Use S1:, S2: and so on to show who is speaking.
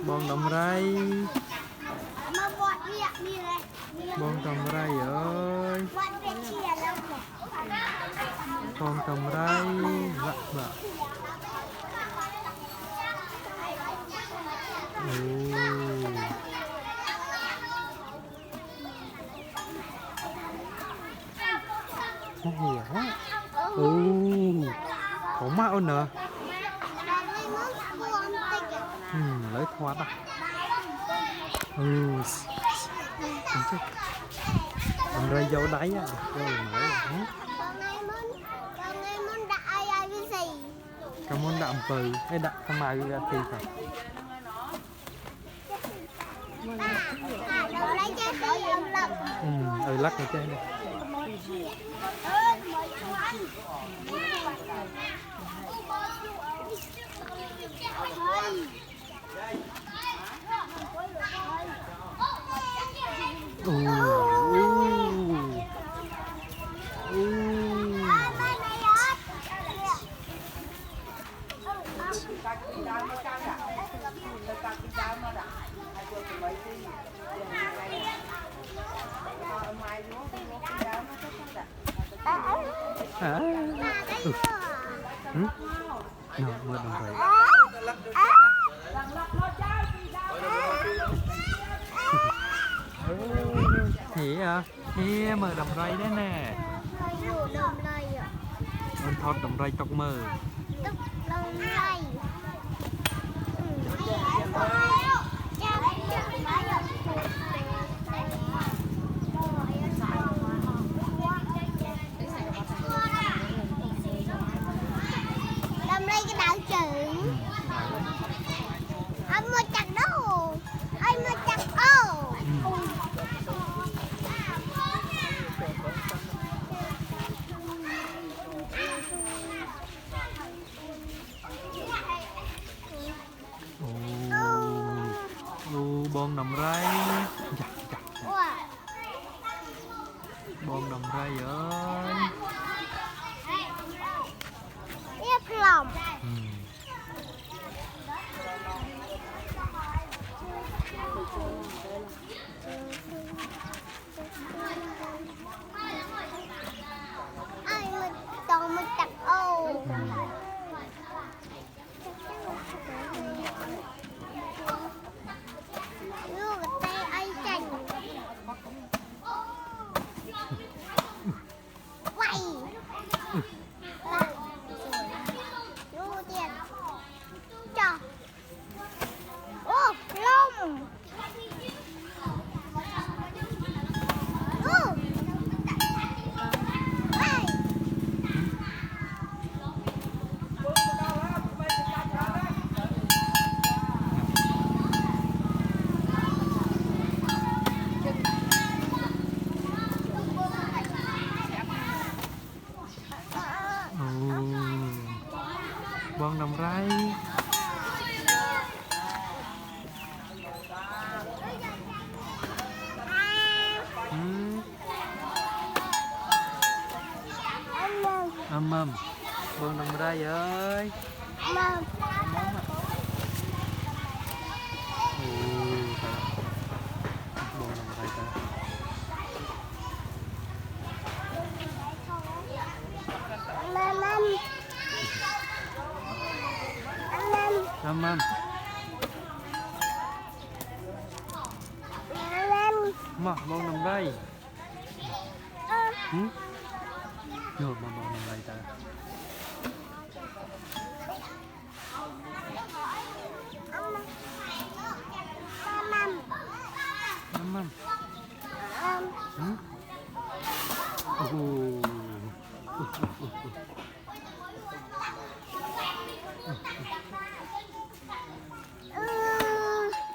S1: Bông đồng ray. Bông đồng ray ơi. Con đồng ray. Vạ vạ. Nó hiểu á. Có mạo nè. Lấy thoát à. Đồng ray dấu đáy á. Rồi nói là cảm ơn đạm bờ hay đạm tham ai ra thì phải lắc ở trên này. Mưa đồng ray. Thì à, thì mưa đồng ray đấy nè. Anh thọt đồng ray tóc mơ. Bông đồng ray. Bông đồng ray ơi.
S2: Yên lòng. Ai mà toàn mình chặt ô.
S1: Bông đồng ray. Bông đồng ray ơi. Mâm mà bông đồng ray. Rồi bông đồng ray ta. Mâm.